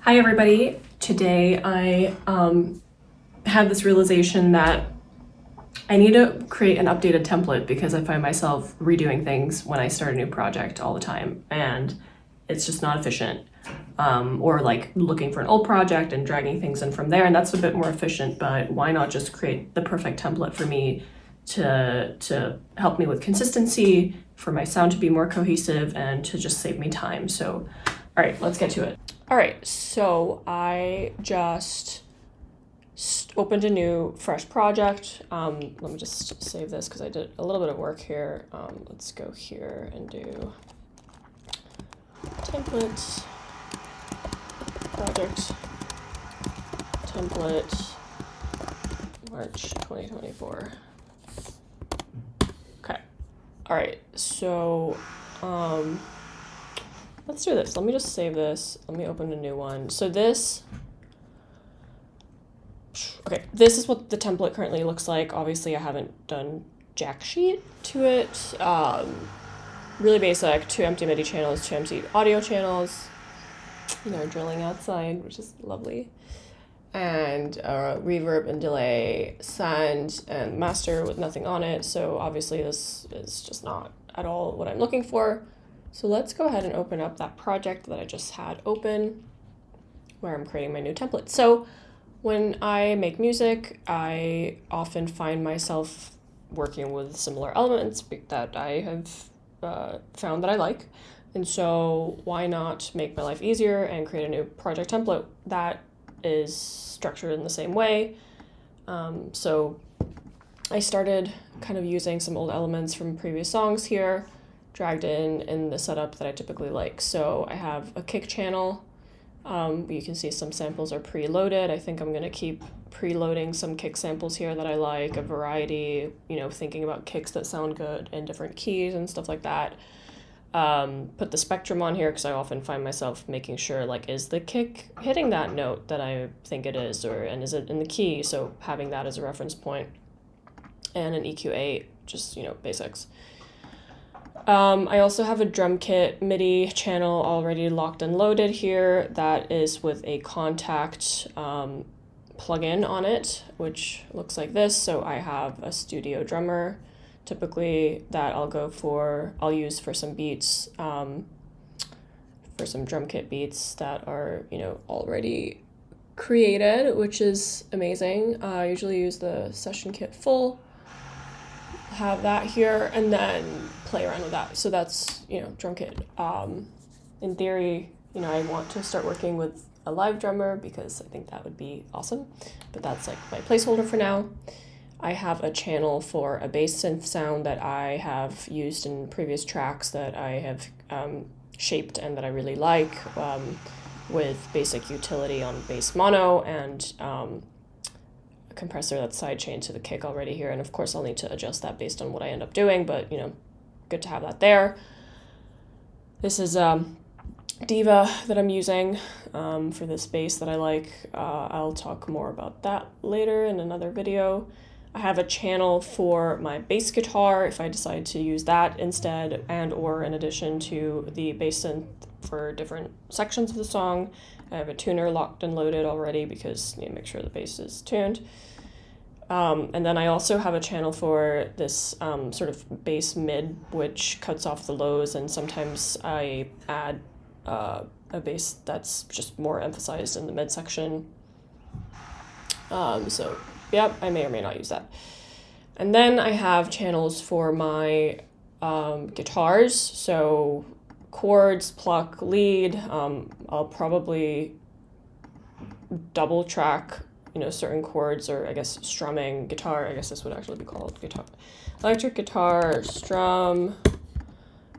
Hi everybody. Today I had this realization that I need to create an updated template because I find myself redoing things when I start a new project all the time and it's just not efficient. Or like looking for an old project and dragging things in from there, and that's a bit more efficient, but why not just create the perfect template for me to help me with consistency, for my sound to be more cohesive, and to just save me time. So, all right, let's get to it. All right, so I just opened a new fresh project. Let me just save this because I did a little bit of work here. Let's go here and do templates, project, template, March 2024. Okay, all right, so let's do this. Let me just save this. Let me open a new one. So this is what the template currently looks like. Obviously, I haven't done jack sheet to it. Really basic, 2 empty MIDI channels, 2 empty audio channels. Drilling outside, which is lovely. And reverb and delay, send, and master with nothing on it. So obviously this is just not at all what I'm looking for. So let's go ahead and open up that project that I just had open where I'm creating my new template. So when I make music, I often find myself working with similar elements that I have found that I like. And so why not make my life easier and create a new project template that is structured in the same way? So I started kind of using some old elements from previous songs here, dragged in the setup that I typically like. So I have a kick channel. You can see some samples are preloaded. I think I'm going to keep preloading some kick samples here that I like, a variety, thinking about kicks that sound good in different keys and stuff like that. Put the spectrum on here because I often find myself making sure, is the kick hitting that note that I think it is, and is it in the key? So having that as a reference point. And an EQ8, just, basics. I also have a drum kit MIDI channel already locked and loaded here that is with a contact plugin on it, which looks like this. So I have a studio drummer, typically, that I'll use for some beats, for some drum kit beats that are, already created, which is amazing. I usually use the session kit full. Have that here and then play around with that. So that's, drum kit. In theory, I want to start working with a live drummer because I think that would be awesome, but that's like my placeholder for now. I have a channel for a bass synth sound that I have used in previous tracks that I have shaped and that I really like, with basic utility on bass mono and compressor that's sidechained to the kick already here, and of course I'll need to adjust that based on what I end up doing, but good to have that there. This is Diva that I'm using for this bass that I like. I'll talk more about that later in another video. I have a channel for my bass guitar if I decide to use that instead and or in addition to the bass synth for different sections of the song. I have a tuner locked and loaded already because make sure the bass is tuned. And then I also have a channel for this sort of bass mid, which cuts off the lows, and sometimes I add a bass that's just more emphasized in the midsection. So, yep, I may or may not use that. And then I have channels for my guitars, so chords, pluck, lead. I'll probably double track certain chords, or I guess strumming, guitar, I guess this would actually be called guitar, electric guitar, strum,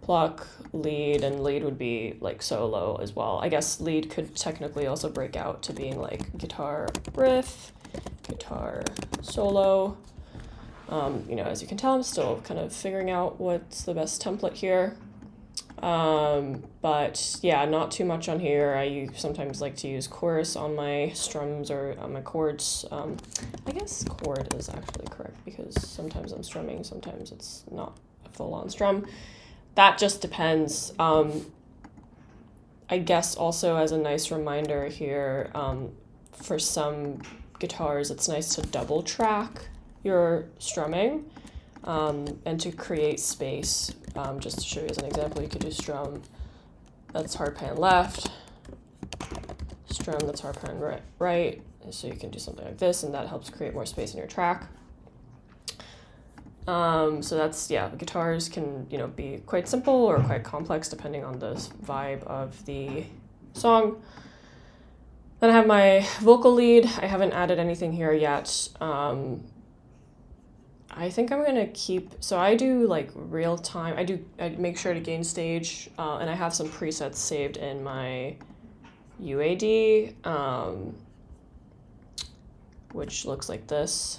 pluck, lead, and lead would be like solo as well. I guess lead could technically also break out to being like guitar riff, guitar solo. As you can tell, I'm still kind of figuring out what's the best template here. But yeah, not too much on here. I sometimes like to use chorus on my strums or on my chords. I guess chord is actually correct because sometimes I'm strumming, sometimes it's not a full-on strum. That just depends. I guess also as a nice reminder here, for some guitars, it's nice to double track your strumming, and to create space. Just to show you as an example, you could do strum that's hard pan left, strum that's hard pan right. So you can do something like this, and that helps create more space in your track. So that's, yeah, guitars can, be quite simple or quite complex depending on the vibe of the song. Then I have my vocal lead. I haven't added anything here yet. I think I'm gonna so I do like real time. I make sure to gain stage, and I have some presets saved in my UAD, which looks like this.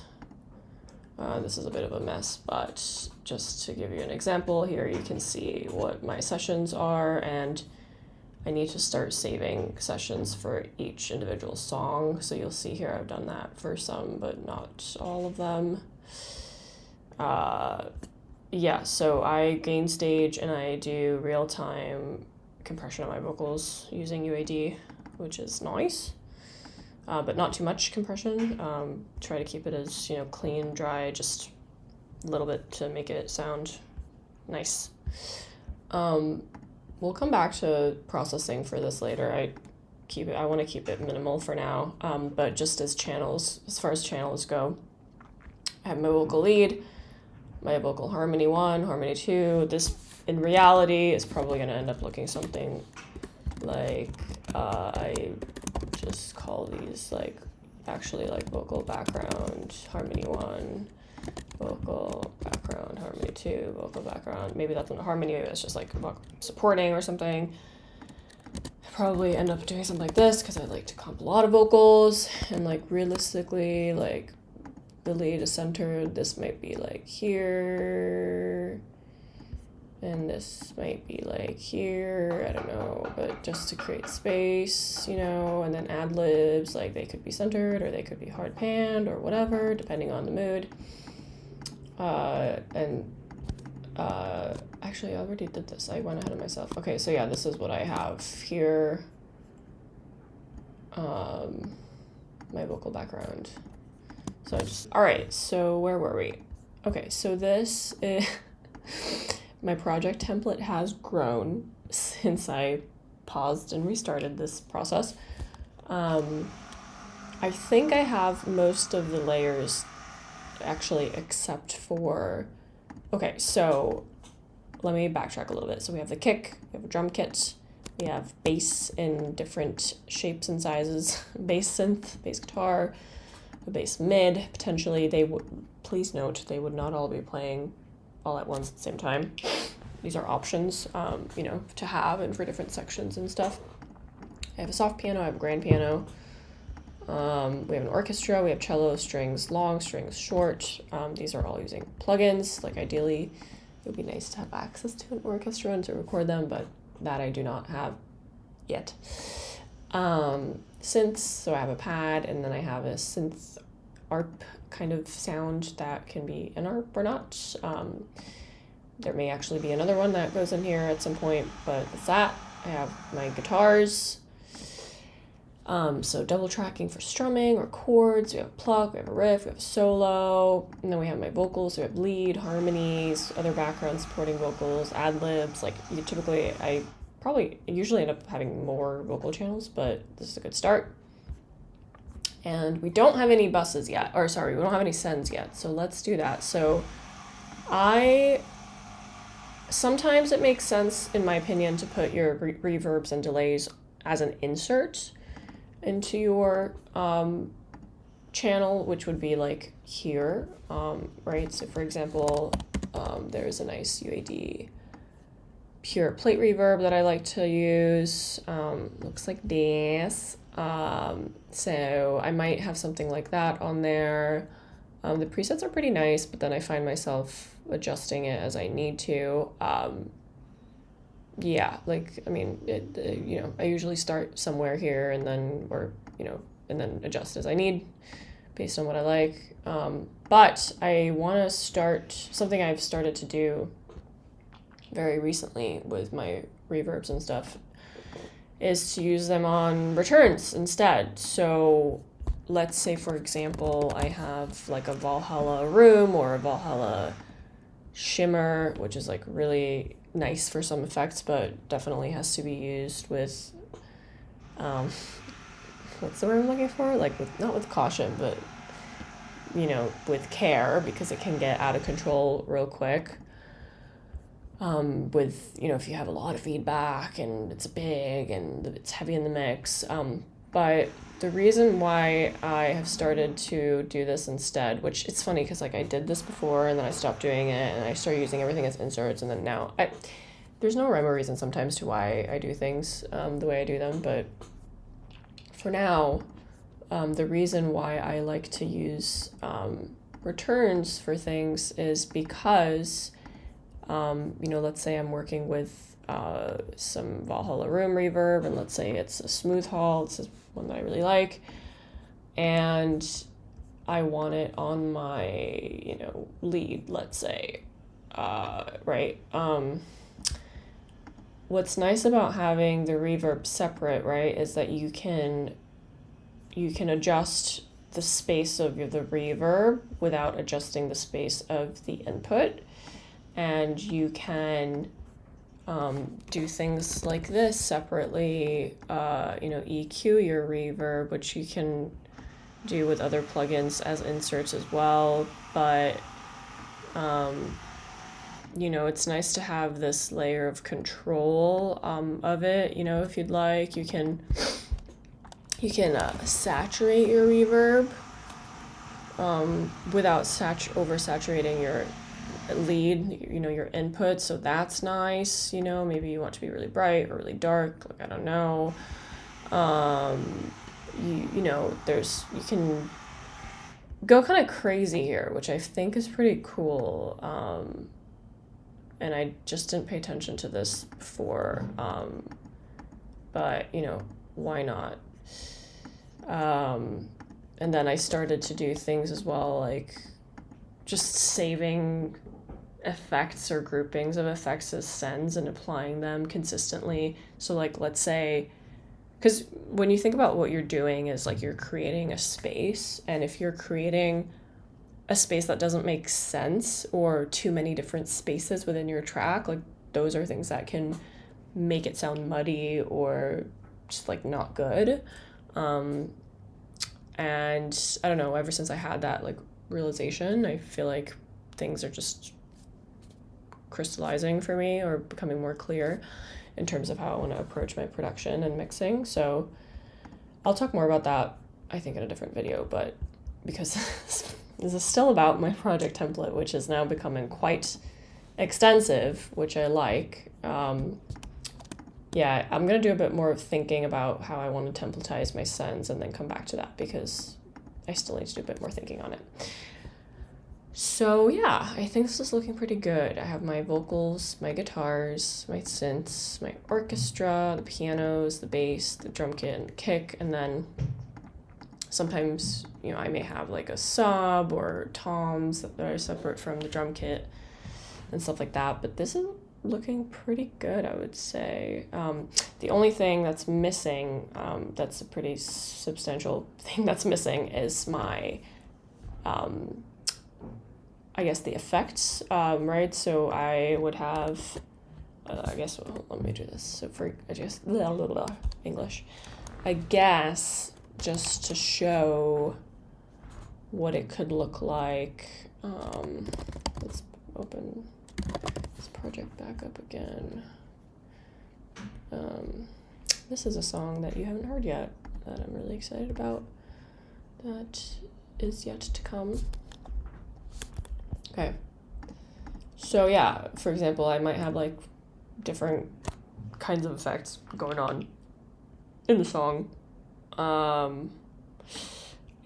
This is a bit of a mess, but just to give you an example, here you can see what my sessions are, and I need to start saving sessions for each individual song. So you'll see here I've done that for some, but not all of them. Yeah, so I gain stage and I do real-time compression of my vocals using UAD, which is nice. But not too much compression. Try to keep it as, clean, dry, just a little bit to make it sound nice. We'll come back to processing for this later. I want to keep it minimal for now. But just as far as channels go, I have my vocal lead, my vocal harmony 1, harmony 2. This, in reality, is probably going to end up looking something like, I just call these actually vocal background, harmony 1, vocal background, harmony 2, vocal background. Maybe that's not harmony, maybe that's just supporting or something. I probably end up doing something like this because I like to comp a lot of vocals, and realistically, the lead is centered. This might be here, and this might be here, I don't know, but just to create space, and then ad-libs, they could be centered or they could be hard panned or whatever, depending on the mood. Actually, I already did this. I went ahead of myself. Okay, so yeah, this is what I have here. My vocal background. So all right, so where were we? Okay, so this is, my project template has grown since I paused and restarted this process. I think I have most of the layers actually except for, okay, so let me backtrack a little bit. So we have the kick, we have a drum kit, we have bass in different shapes and sizes, bass synth, bass guitar, a bass mid, potentially. Please note, they would not all be playing all at once at the same time. These are options, to have and for different sections and stuff. I have a soft piano, I have a grand piano. We have an orchestra, we have cello, strings long, strings short. These are all using plugins. Ideally, it would be nice to have access to an orchestra and to record them, but that I do not have yet. Synths, so I have a pad, and then I have a synth ARP kind of sound that can be an ARP or not. There may actually be another one that goes in here at some point, but that's that. I have my guitars. So double tracking for strumming or chords. We have a pluck, we have a riff, we have a solo, and then we have my vocals. We have lead, harmonies, other background supporting vocals, ad-libs. I usually end up having more vocal channels, but this is a good start. And we don't have any buses yet, we don't have any sends yet, so let's do that. So sometimes it makes sense, in my opinion, to put your reverbs and delays as an insert into your channel, which would be here, right? So for example, there's a nice UAD pure plate reverb that I like to use. Looks like this. So I might have something like that on there. The presets are pretty nice, but then I find myself adjusting it as I need to. Yeah, I usually start somewhere here and then, and then adjust as I need based on what I like. But I want to start something I've started to do very recently with my reverbs and stuff, is to use them on returns instead. So let's say, for example, I have like a Valhalla room or a Valhalla shimmer, which is like really nice for some effects, but definitely has to be used with, what's the word I'm looking for? Like with, not with caution, but with care, because it can get out of control real quick. With, if you have a lot of feedback and it's big and it's heavy in the mix. But the reason why I have started to do this instead, which it's funny because like I did this before and then I stopped doing it and I started using everything as inserts, and then now there's no rhyme or reason sometimes to why I do things the way I do them, but for now, the reason why I like to use returns for things is because let's say I'm working with some Valhalla room reverb, and let's say it's a smooth hall, it's one that I really like, and I want it on my, lead, let's say, right? What's nice about having the reverb separate, right, is that you can adjust the space of the reverb without adjusting the space of the input. And you can do things like this separately, EQ your reverb, which you can do with other plugins as inserts as well. But, it's nice to have this layer of control of it. If you'd like, you can saturate your reverb without oversaturating your lead, your input, so that's nice. Maybe you want to be really bright or really dark, like I don't know. You can go kind of crazy here, which I think is pretty cool. And I just didn't pay attention to this before, but why not? And then I started to do things as well, like just saving effects or groupings of effects as sends and applying them consistently. So like, let's say, because when you think about what you're doing is like you're creating a space, and if you're creating a space that doesn't make sense or too many different spaces within your track, like those are things that can make it sound muddy or just like not good. And I don't know, ever since I had that like realization, I feel like things are just crystallizing for me or becoming more clear in terms of how I want to approach my production and mixing. So I'll talk more about that, I think, in a different video, but because this is still about my project template, which is now becoming quite extensive, which I like. I'm going to do a bit more of thinking about how I want to templatize my sends and then come back to that, because I still need to do a bit more thinking on it. So yeah, I think this is looking pretty good. I have my vocals, my guitars, my synths, my orchestra, the pianos, the bass, the drum kit, and the kick, and then sometimes, I may have like a sub or toms that are separate from the drum kit and stuff like that, but this is looking pretty good, I would say. The only thing that's missing, that's a pretty substantial thing that's missing, is my I guess the effects, right? So I would have, let me do this. So for, English. I guess just to show what it could look like, let's open this project back up again. This is a song that you haven't heard yet that I'm really excited about, that is yet to come. Okay, so yeah, for example, I might have like different kinds of effects going on in the song,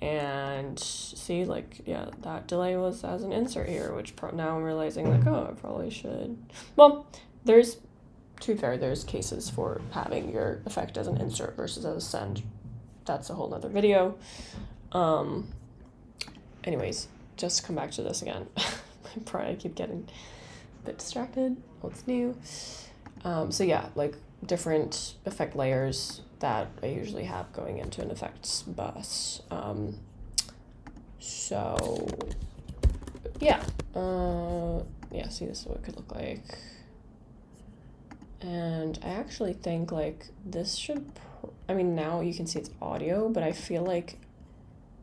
and see, like, yeah, that delay was as an insert here, which now I'm realizing like, oh, I probably should, well, to be fair, there's cases for having your effect as an insert versus as a send. That's a whole nother video. Anyways, just to come back to this again. I keep getting a bit distracted. What's new? So yeah, like different effect layers that I usually have going into an effects bus. So yeah, yeah, see, this is what it could look like. And I actually think like this should, I mean, now you can see it's audio, but I feel like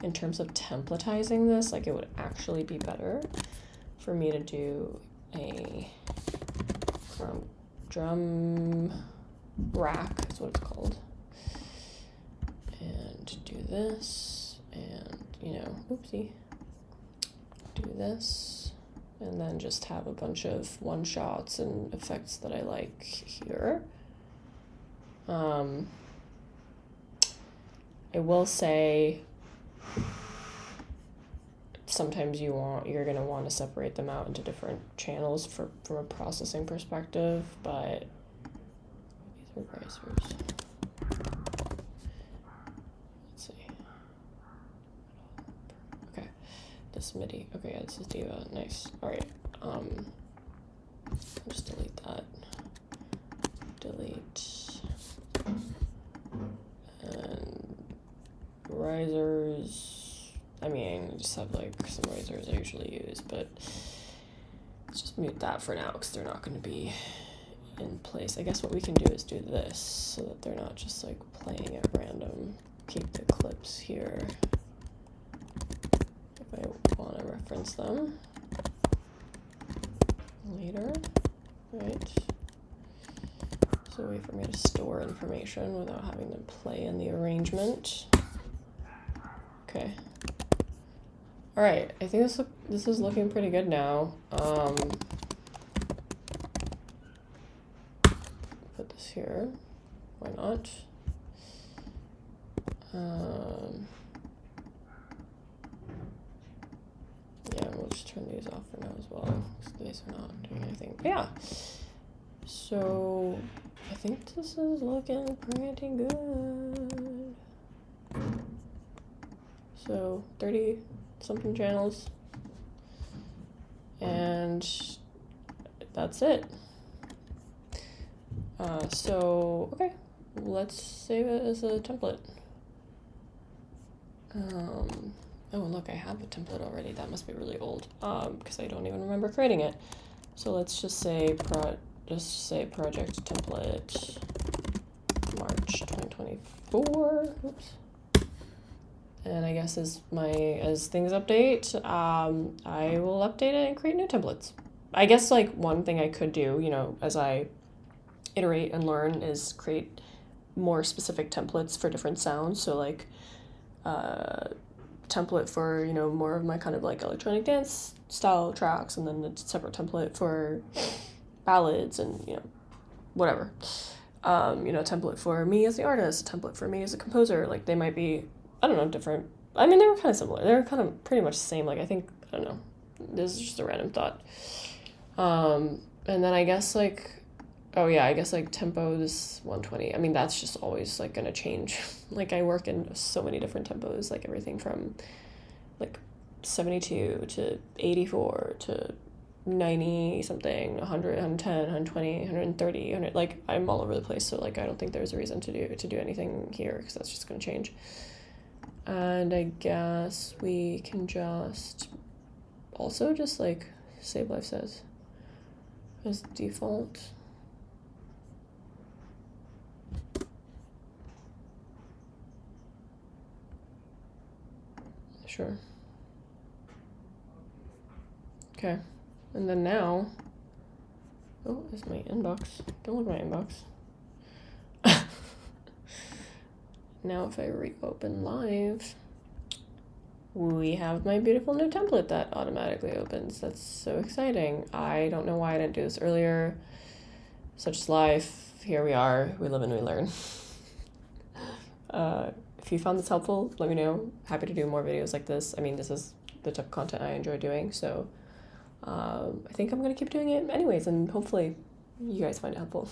in terms of templatizing this, like it would actually be better for me to do a drum rack, is what it's called. And do this, and, you know, oopsie, do this, and then just have a bunch of one-shots and effects that I like here. I will say sometimes you're gonna want to separate them out into different channels from a processing perspective, but these are browsers. Let's see. Okay, this MIDI. Okay, yeah, this is Diva. Nice. All right. I'll just delete that. Delete. And risers. I mean, I just have like some risers I usually use, but let's just mute that for now because they're not going to be in place. I guess what we can do is do this so that they're not just like playing at random. Keep the clips here if I want to reference them later, right? So a way for me to store information without having them play in the arrangement. Okay. All right, I think this is looking pretty good now. Put this here. Why not? Yeah, we'll just turn these off for now as well, because these are not doing anything. But yeah. So I think this is looking pretty good. So 30 something channels, and that's it. So okay, let's save it as a template. Oh, look, I have a template already. That must be really old, because I don't even remember creating it. So let's just say project template March 2024. Oops. And I guess as things update, I will update it and create new templates. I guess like one thing I could do, you know, as I iterate and learn, is create more specific templates for different sounds. So like template for, you know, more of my kind of like electronic dance style tracks, and then a separate template for ballads and, you know, whatever. You know, template for me as the artist, a template for me as a composer. Like they might be, I don't know, different. I mean, they were kind of similar. They were kind of pretty much the same. Like, I think, I don't know. This is just a random thought. And then I guess, like, oh, yeah, I guess, like, tempo is 120. I mean, that's just always, like, going to change. Like, I work in so many different tempos, like, everything from, like, 72 to 84 to 90 something, 100, 110, 120, 130, 100. Like, I'm all over the place. So, like, I don't think there's a reason to do anything here, because that's just going to change. And I guess we can just also just like save life says as default. Sure. Okay. And then now, oh, there's my inbox. Don't look at my inbox. Now if I reopen live, we have my beautiful new template that automatically opens. That's so exciting. I don't know why I didn't do this earlier. Such is life. Here we are. We live and we learn. If you found this helpful, let me know. Happy to do more videos like this. I mean, this is the type of content I enjoy doing, so I think I'm going to keep doing it anyways, and hopefully you guys find it helpful.